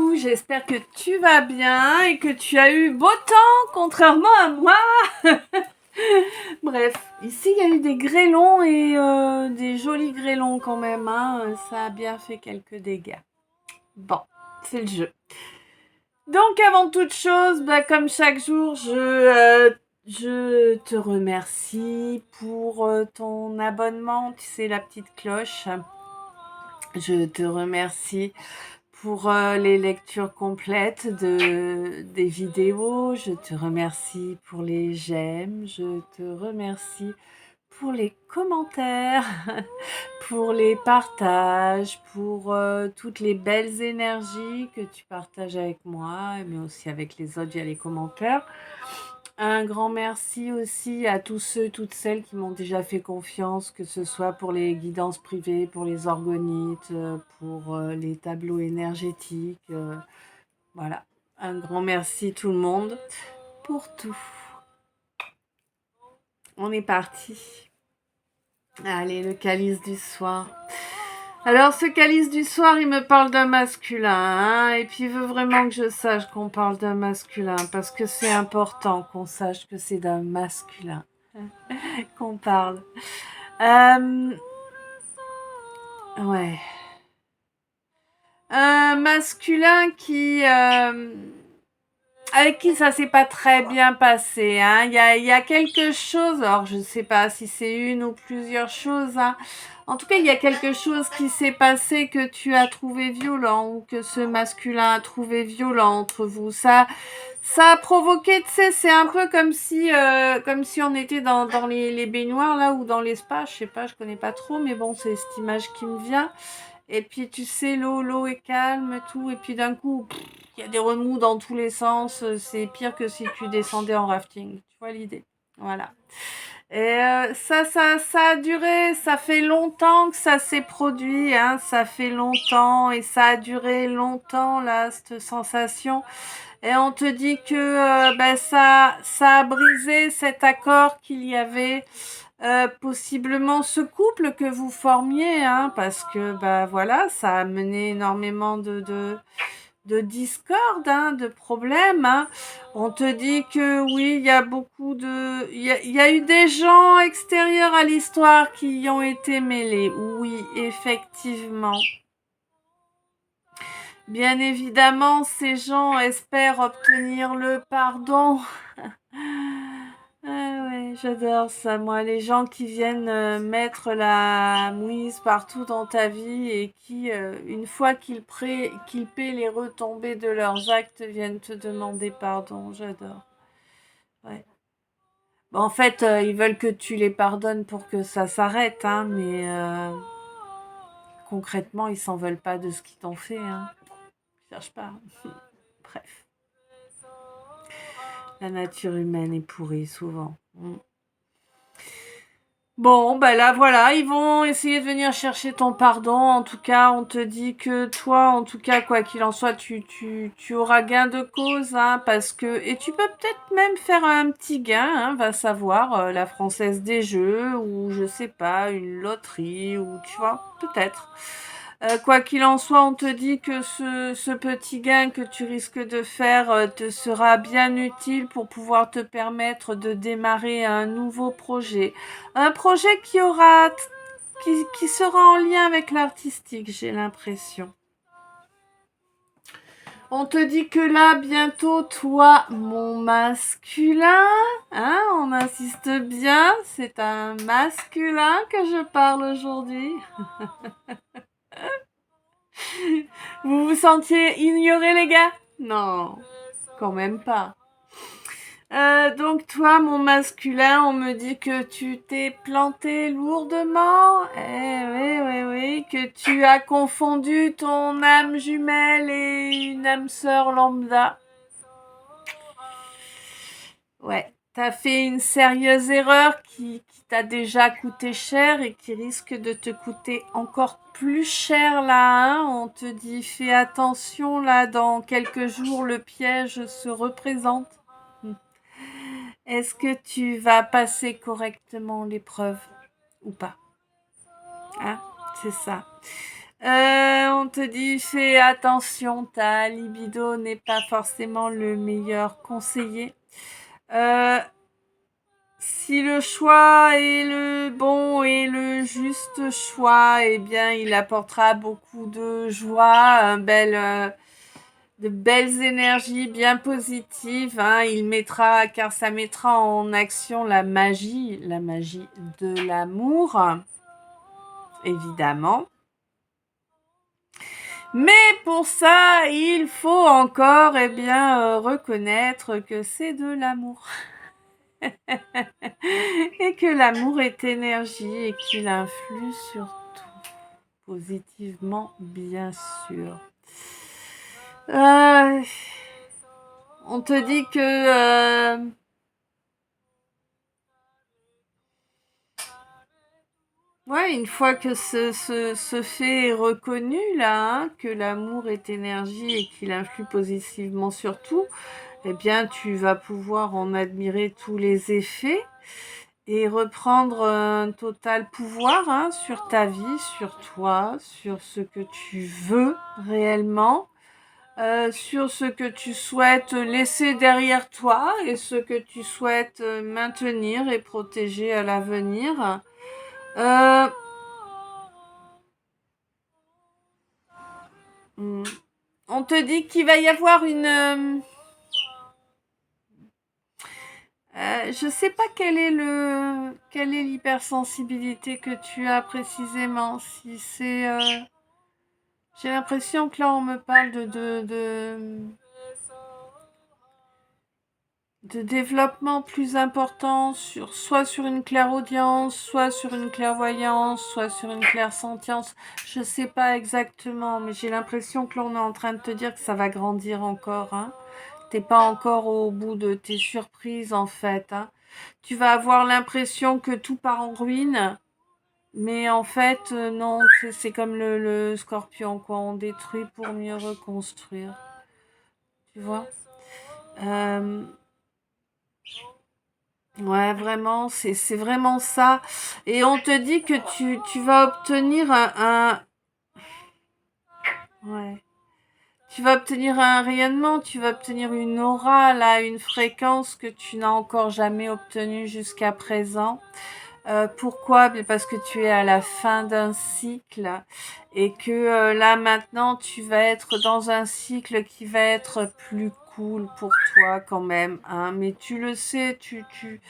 coucou, j'espère que tu vas bien et que tu as eu beau temps, contrairement à moi. Bref, ici il y a eu des grêlons et des jolis grêlons quand même, hein. Ça a bien fait quelques dégâts. Bon, c'est le jeu. Donc avant toute chose, comme chaque jour, je te remercie pour ton abonnement, tu sais, la petite cloche. Je te remercie pour les lectures complètes des vidéos. Je te remercie pour les j'aime. Je te remercie pour les commentaires, pour les partages, pour toutes les belles énergies que tu partages avec moi, mais aussi avec les autres via les commentaires. Un grand merci aussi à tous ceux, toutes celles qui m'ont déjà fait confiance, que ce soit pour les guidances privées, pour les orgonites, pour les tableaux énergétiques. Voilà, un grand merci tout le monde pour tout. On est parti. Allez, le calice du soir. Alors, ce calice du soir, il me parle d'un masculin, hein, et puis il veut vraiment que je sache qu'on parle d'un masculin, parce que c'est important qu'on sache que c'est d'un masculin qu'on parle. Ouais. Un masculin avec qui ça s'est pas très bien passé, hein. Il y a quelque chose, alors je ne sais pas si c'est une ou plusieurs choses, hein. En tout cas, il y a quelque chose qui s'est passé que tu as trouvé violent ou que ce masculin a trouvé violent entre vous. Ça a provoqué, tu sais, c'est un peu comme si on était dans les baignoires là ou dans les spas, je sais pas, je connais pas trop, mais bon, c'est cette image qui me vient. Et puis tu sais, l'eau est calme, tout, et puis d'un coup, il y a des remous dans tous les sens. C'est pire que si tu descendais en rafting. Tu vois l'idée? Voilà. Et ça a duré, ça fait longtemps que ça s'est produit, hein, ça fait longtemps et ça a duré longtemps là, cette sensation. Et on te dit que ça a brisé cet accord qu'il y avait, possiblement ce couple que vous formiez, hein, parce que voilà, ça a mené énormément de discorde, hein, de problèmes, hein. On te dit que oui, il y a beaucoup de... Il y a eu des gens extérieurs à l'histoire qui y ont été mêlés. Oui, effectivement. Bien évidemment, ces gens espèrent obtenir le pardon. Ah ouais, j'adore ça, moi. Les gens qui viennent mettre la mouise partout dans ta vie et qui, une fois qu'ils paient les retombées de leurs actes, viennent te demander pardon. J'adore. Ouais. Bon, en fait, ils veulent que tu les pardonnes pour que ça s'arrête, hein, mais concrètement, ils s'en veulent pas de ce qu'ils t'ont fait, hein. Je cherche pas. Bref. La nature humaine est pourrie souvent. Bon, là, voilà, ils vont essayer de venir chercher ton pardon. En tout cas, on te dit que toi, en tout cas, quoi qu'il en soit, tu auras gain de cause, hein, parce que... Et tu peux peut-être même faire un petit gain, hein, va savoir, la Française des Jeux, ou je sais pas, une loterie, ou tu vois, peut-être. Quoi qu'il en soit, on te dit que ce petit gain que tu risques de faire te sera bien utile pour pouvoir te permettre de démarrer un nouveau projet. Un projet qui sera en lien avec l'artistique, j'ai l'impression. On te dit que là, bientôt, toi, mon masculin, hein, on insiste bien, c'est un masculin que je parle aujourd'hui. Vous vous sentiez ignoré, les gars? Non, quand même pas. Donc toi, mon masculin, on me dit que tu t'es planté lourdement. Oui, que tu as confondu ton âme jumelle et une âme sœur lambda. Ouais, t'as fait une sérieuse erreur qui t'a déjà coûté cher et qui risque de te coûter encore plus cher là, hein. On te dit fais attention là, dans quelques jours le piège se représente. Est-ce que tu vas passer correctement l'épreuve ou pas? Hein? C'est ça. On te dit fais attention, ta libido n'est pas forcément le meilleur conseiller. Si le choix est le bon et le juste choix, eh bien, il apportera beaucoup de joie, de belles énergies bien positives. Hein. Car ça mettra en action la magie de l'amour, évidemment. Mais pour ça, il faut encore, reconnaître que c'est de l'amour. Et que l'amour est énergie et qu'il influe sur tout, positivement, bien sûr. On te dit que une fois que ce fait est reconnu là, hein, que l'amour est énergie et qu'il influe positivement sur tout, eh bien tu vas pouvoir en admirer tous les effets et reprendre un total pouvoir, hein, sur ta vie, sur toi, sur ce que tu veux réellement, sur ce que tu souhaites laisser derrière toi et ce que tu souhaites maintenir et protéger à l'avenir. On te dit qu'il va y avoir une... je sais pas quelle est l'hypersensibilité que tu as précisément. Si c'est... j'ai l'impression que là on me parle de développement plus important soit sur une clairaudience, soit sur une clairvoyance, soit sur une clairsentience. Je sais pas exactement, mais j'ai l'impression que l'on est en train de te dire que ça va grandir encore. Hein. T'es pas encore au bout de tes surprises en fait. Hein. Tu vas avoir l'impression que tout part en ruine, mais en fait non, c'est comme le scorpion quoi. On détruit pour mieux reconstruire. Tu vois. Ouais, vraiment, c'est vraiment ça. Et on te dit que tu vas obtenir ouais. Tu vas obtenir un rayonnement, tu vas obtenir une aura, là, une fréquence que tu n'as encore jamais obtenue jusqu'à présent. Pourquoi? Parce que tu es à la fin d'un cycle et que là maintenant tu vas être dans un cycle qui va être plus cool pour toi quand même. Hein. Mais tu le sais, tu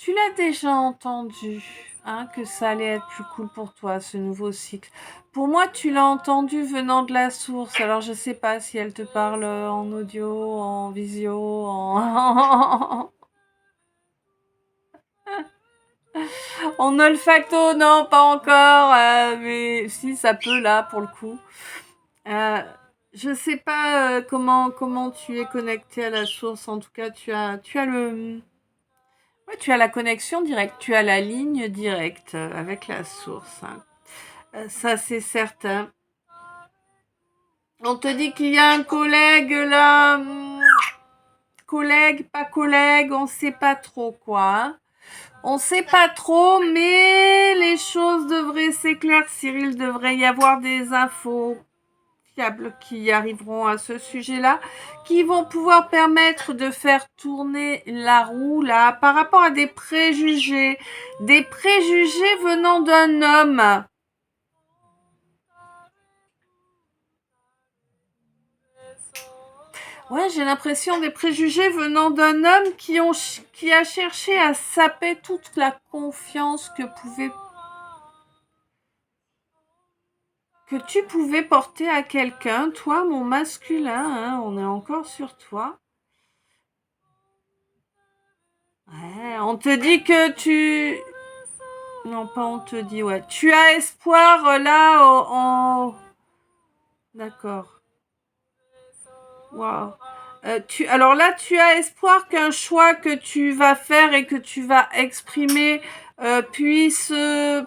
l'as déjà entendu, hein, que ça allait être plus cool pour toi, ce nouveau cycle. Pour moi, tu l'as entendu venant de la source. Alors, je sais pas si elle te parle en audio, en visio, en... en olfacto, non, pas encore. Mais si, ça peut, là, pour le coup. Je sais pas comment tu es connecté à la source. En tout cas, tu as le... Ouais, tu as la connexion directe, tu as la ligne directe avec la source. Hein. Ça, c'est certain. On te dit qu'il y a un collègue là. Collègue, pas collègue, on sait pas trop quoi. Hein. On sait pas trop, mais les choses devraient s'éclaircir. Il devrait y avoir des infos fiables qui arriveront à ce sujet-là, qui vont pouvoir permettre de faire tourner la roue là par rapport à des préjugés venant d'un homme. Ouais, j'ai l'impression des préjugés venant d'un homme qui a cherché à saper toute la confiance que tu pouvais porter à quelqu'un, toi, mon masculin, hein, on est encore sur toi. Ouais, on te dit que tu... Non, pas on te dit, ouais. Tu as espoir là en... D'accord. Waouh. Alors là, tu as espoir qu'un choix que tu vas faire et que tu vas exprimer puisse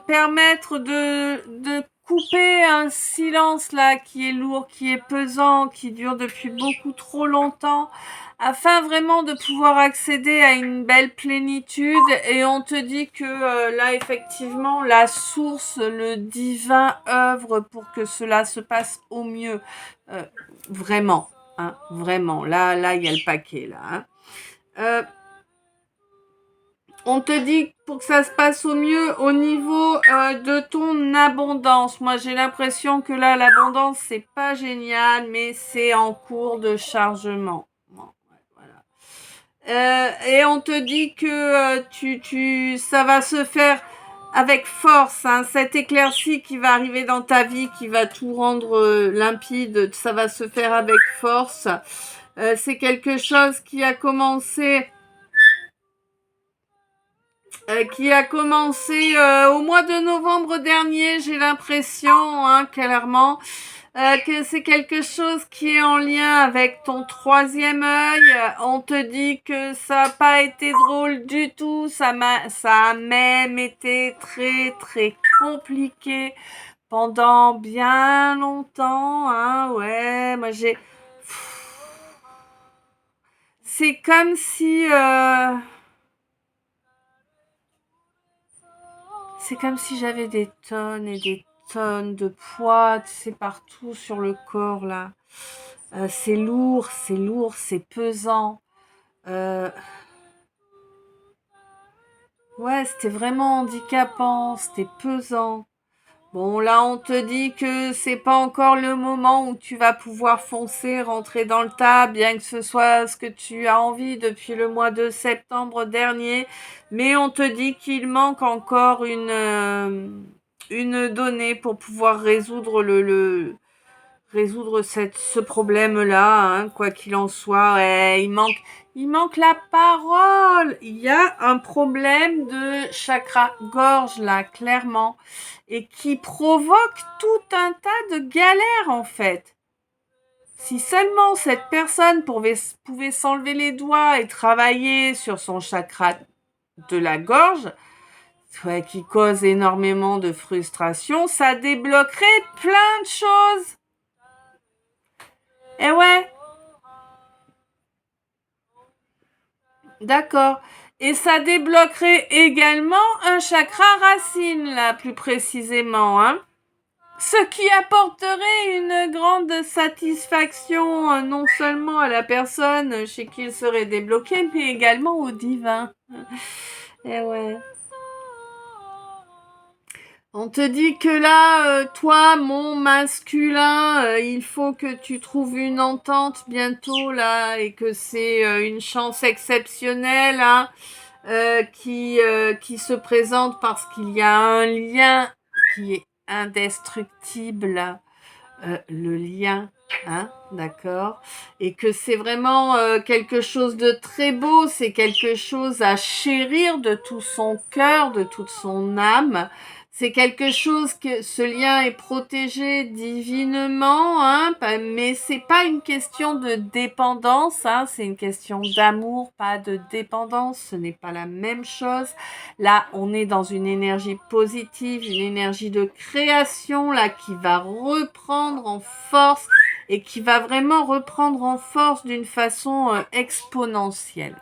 permettre de couper un silence là qui est lourd, qui est pesant, qui dure depuis beaucoup trop longtemps, afin vraiment de pouvoir accéder à une belle plénitude. Et on te dit que là, effectivement, la source, le divin œuvre pour que cela se passe au mieux. Vraiment, hein, vraiment. Là, il y a le paquet, là. Hein. On te dit pour que ça se passe au mieux au niveau de ton abondance. Moi, j'ai l'impression que là, l'abondance, c'est pas génial, mais c'est en cours de chargement. Bon, voilà. Et on te dit que ça va se faire avec force. Hein. Cette éclaircie qui va arriver dans ta vie, qui va tout rendre limpide, ça va se faire avec force. C'est quelque chose qui a commencé au mois de novembre dernier, j'ai l'impression, hein, clairement, que c'est quelque chose qui est en lien avec ton troisième œil. On te dit que ça n'a pas été drôle du tout, ça a même été très très compliqué pendant bien longtemps, hein, ouais, moi c'est comme si... C'est comme si j'avais des tonnes et des tonnes de poids, tu sais, partout sur le corps, là. C'est lourd, c'est pesant. Ouais, c'était vraiment handicapant, c'était pesant. Bon, là, on te dit que c'est pas encore le moment où tu vas pouvoir foncer, rentrer dans le tas, bien que ce soit ce que tu as envie depuis le mois de septembre dernier. Mais on te dit qu'il manque encore une donnée pour pouvoir résoudre résoudre ce problème-là, hein, quoi qu'il en soit. Ouais, il manque la parole. Il y a un problème de chakra gorge là, clairement, et qui provoque tout un tas de galères en fait. Si seulement cette personne pouvait s'enlever les doigts et travailler sur son chakra de la gorge, ouais, qui cause énormément de frustration, ça débloquerait plein de choses. Eh ouais, d'accord. Et ça débloquerait également un chakra racine, là, plus précisément, hein. Ce qui apporterait une grande satisfaction, non seulement à la personne chez qui il serait débloqué, mais également au divin. Eh ouais. On te dit que là, toi, mon masculin, il faut que tu trouves une entente bientôt là et que c'est une chance exceptionnelle hein, qui se présente parce qu'il y a un lien qui est indestructible, le lien, hein, d'accord, et que c'est vraiment quelque chose de très beau, c'est quelque chose à chérir de tout son cœur, de toute son âme. C'est quelque chose que ce lien est protégé divinement, hein, mais c'est pas une question de dépendance, hein, c'est une question d'amour, pas de dépendance. Ce n'est pas la même chose. Là, on est dans une énergie positive, une énergie de création là qui va reprendre en force et qui va vraiment reprendre en force d'une façon exponentielle.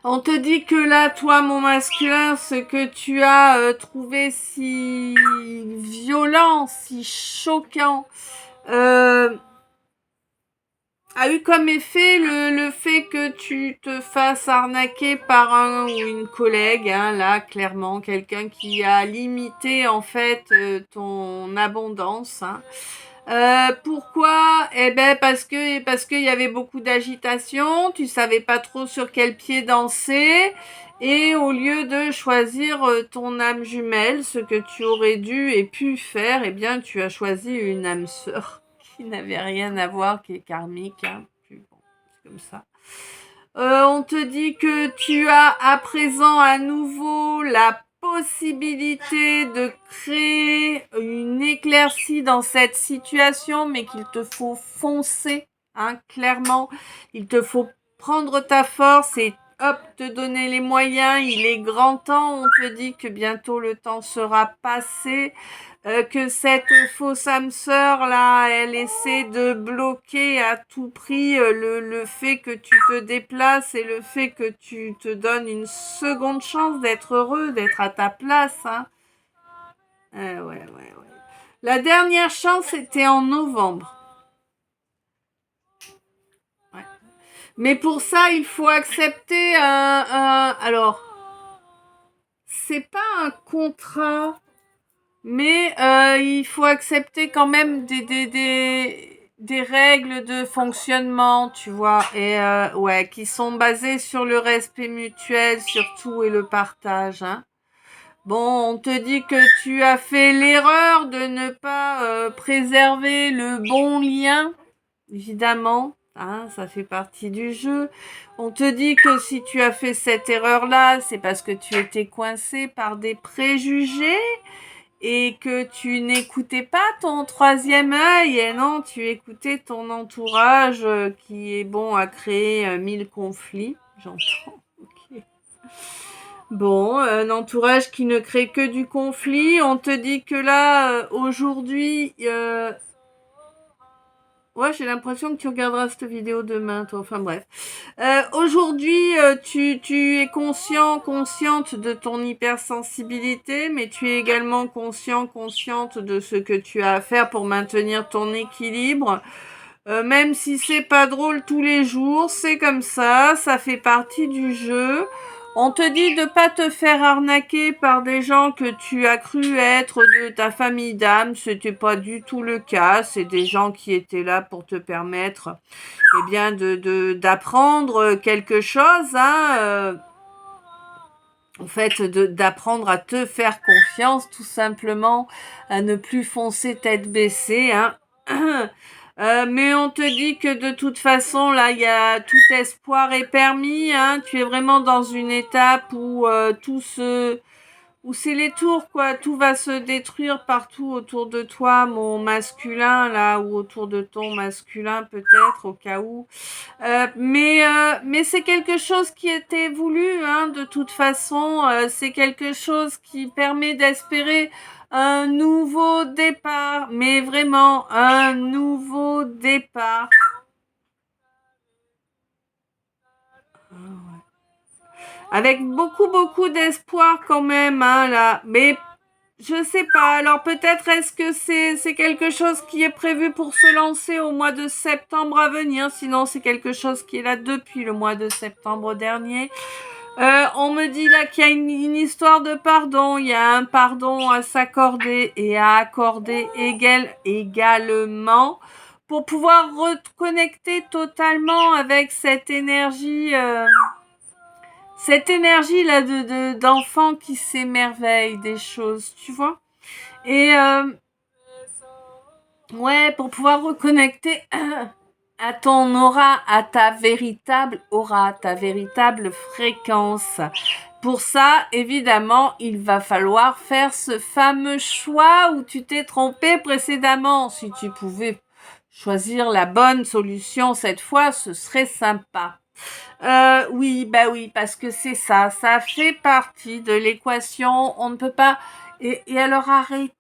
On te dit que là, toi, mon masculin, ce que tu as trouvé si violent, si choquant, a eu comme effet le fait que tu te fasses arnaquer par un ou une collègue, hein, là, clairement, quelqu'un qui a limité, en fait, ton abondance, hein. Pourquoi? Eh ben parce qu'il y avait beaucoup d'agitation, tu savais pas trop sur quel pied danser et au lieu de choisir ton âme jumelle, ce que tu aurais dû et pu faire, eh bien tu as choisi une âme sœur qui n'avait rien à voir, qui est karmique, hein. Puis bon, c'est comme ça. On te dit que tu as à présent à nouveau la possibilité de créer une éclaircie dans cette situation, mais qu'il te faut foncer, hein, clairement. Il te faut prendre ta force et hop, te donner les moyens, il est grand temps, on te dit que bientôt le temps sera passé, que cette fausse âme sœur là, elle essaie de bloquer à tout prix le fait que tu te déplaces et le fait que tu te donnes une seconde chance d'être heureux, d'être à ta place, hein. Ouais. La dernière chance était en novembre. Ouais. Mais pour ça, il faut accepter alors, c'est pas un contrat, mais il faut accepter quand même des règles de fonctionnement, tu vois, et ouais, qui sont basées sur le respect mutuel surtout et le partage, hein. Bon, on te dit que tu as fait l'erreur de ne pas préserver le bon lien, évidemment, hein, ça fait partie du jeu. On te dit que si tu as fait cette erreur-là, c'est parce que tu étais coincé par des préjugés et que tu n'écoutais pas ton troisième œil, et non, tu écoutais ton entourage qui est bon à créer 1000 conflits, j'entends. Ok. Bon, un entourage qui ne crée que du conflit. On te dit que là, aujourd'hui, ouais, j'ai l'impression que tu regarderas cette vidéo demain, toi. Enfin bref. Aujourd'hui, tu es consciente de ton hypersensibilité, mais tu es également consciente de ce que tu as à faire pour maintenir ton équilibre. Même si c'est pas drôle tous les jours, c'est comme ça fait partie du jeu. On te dit de pas te faire arnaquer par des gens que tu as cru être de ta famille d'âme. C'était pas du tout le cas. C'est des gens qui étaient là pour te permettre, eh bien, d'apprendre quelque chose, hein. En fait, d'apprendre à te faire confiance, tout simplement, à ne plus foncer tête baissée, hein. Mais on te dit que de toute façon, là, il y a tout espoir est permis, hein. Tu es vraiment dans une étape où c'est les tours, quoi. Tout va se détruire partout autour de toi, mon masculin, là, ou autour de ton masculin, peut-être, au cas où. Mais c'est quelque chose qui était voulu, hein, de toute façon. C'est quelque chose qui permet d'espérer un nouveau départ, mais vraiment un nouveau départ. Avec beaucoup d'espoir quand même, hein, là. Mais je sais pas. Alors peut-être est-ce que c'est quelque chose qui est prévu pour se lancer au mois de septembre à venir. Sinon c'est quelque chose qui est là depuis le mois de septembre dernier. On me dit là qu'il y a une histoire de pardon. Il y a un pardon à s'accorder et à accorder également pour pouvoir reconnecter totalement avec cette énergie. Cette énergie là d'enfant qui s'émerveille des choses, tu vois. Et ouais, pour pouvoir reconnecter à ton aura, à ta véritable aura, ta véritable fréquence. Pour ça, évidemment, il va falloir faire ce fameux choix où tu t'es trompé précédemment. Si tu pouvais choisir la bonne solution cette fois, ce serait sympa. Oui, parce que c'est ça fait partie de l'équation, on ne peut pas... Et alors arrêtez,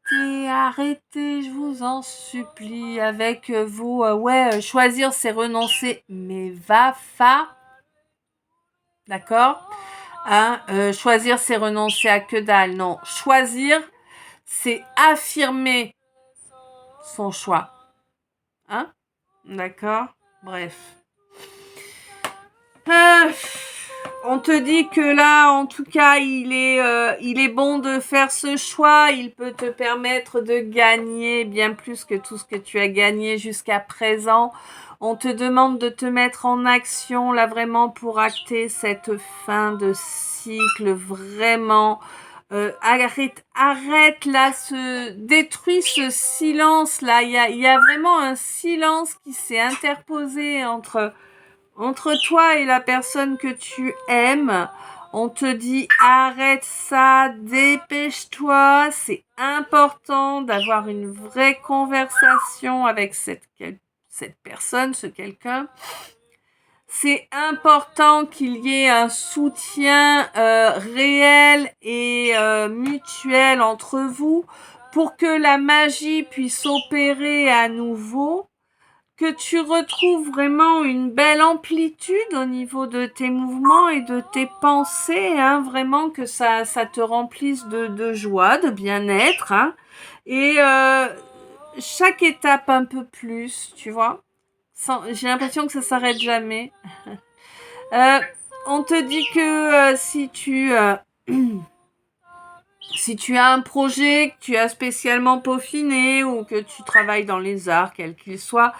je vous en supplie, avec vous, choisir c'est renoncer, mais d'accord, hein, choisir c'est renoncer à que dalle, non, choisir c'est affirmer son choix, hein, d'accord, bref. On te dit que là, en tout cas, il est bon de faire ce choix. Il peut te permettre de gagner bien plus que tout ce que tu as gagné jusqu'à présent. On te demande de te mettre en action là vraiment pour acter cette fin de cycle. Vraiment, arrête là, détruis ce silence là. Il y a vraiment un silence qui s'est interposé entre toi et la personne que tu aimes. On te dit arrête ça, dépêche-toi, c'est important d'avoir une vraie conversation avec cette personne, ce quelqu'un. c'est important qu'il y ait un soutien réel et mutuel entre vous pour que la magie puisse opérer à nouveau, que tu retrouves vraiment une belle amplitude au niveau de tes mouvements et de tes pensées, hein, vraiment que ça te remplisse de joie, de bien-être, hein, et chaque étape un peu plus, tu vois. J'ai l'impression que ça s'arrête jamais. Euh, on te dit que si tu as un projet que tu as spécialement peaufiné ou que tu travailles dans les arts, quels qu'ils soient,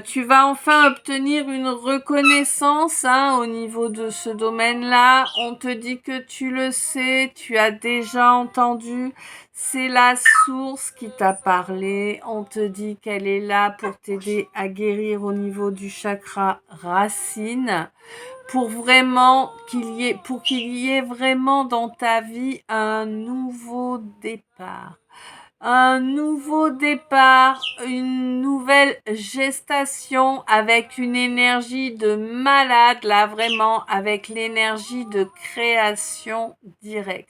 tu vas enfin obtenir une reconnaissance, hein, au niveau de ce domaine-là. On te dit que tu le sais, tu as déjà entendu. C'est la source qui t'a parlé. On te dit qu'elle est là pour t'aider à guérir au niveau du chakra racine, pour qu'il y ait vraiment dans ta vie un nouveau départ. Un nouveau départ, une nouvelle gestation avec une énergie de malade, là vraiment, avec l'énergie de création directe,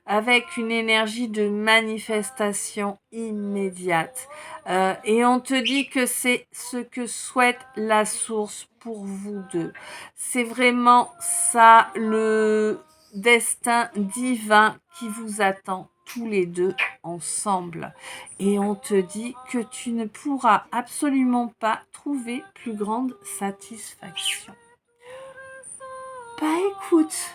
avec une énergie de manifestation immédiate. Et on te dit que c'est ce que souhaite la source pour vous deux. C'est vraiment ça, le destin divin qui vous attend tous les deux ensemble. Et on te dit que tu ne pourras absolument pas trouver plus grande satisfaction. Bah écoute,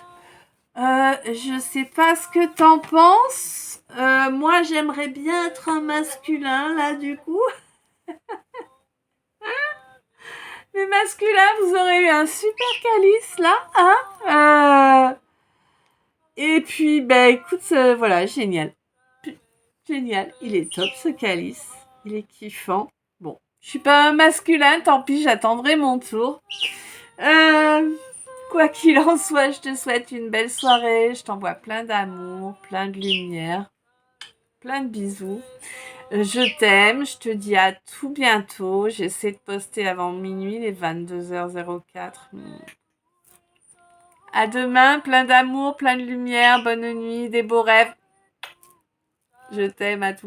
je sais pas ce que t'en penses. Moi, j'aimerais bien être un masculin, là, du coup. Les masculins, vous aurez eu un super calice, là, hein. Et puis, bah écoute, voilà, génial. Génial, il est top, ce calice. Il est kiffant. Bon, je suis pas un masculin, tant pis, j'attendrai mon tour. Quoi qu'il en soit, je te souhaite une belle soirée. Je t'envoie plein d'amour, plein de lumière, plein de bisous. Je t'aime, je te dis à tout bientôt. J'essaie de poster avant minuit, les 22h04. À demain, plein d'amour, plein de lumière, bonne nuit, des beaux rêves. Je t'aime à tout.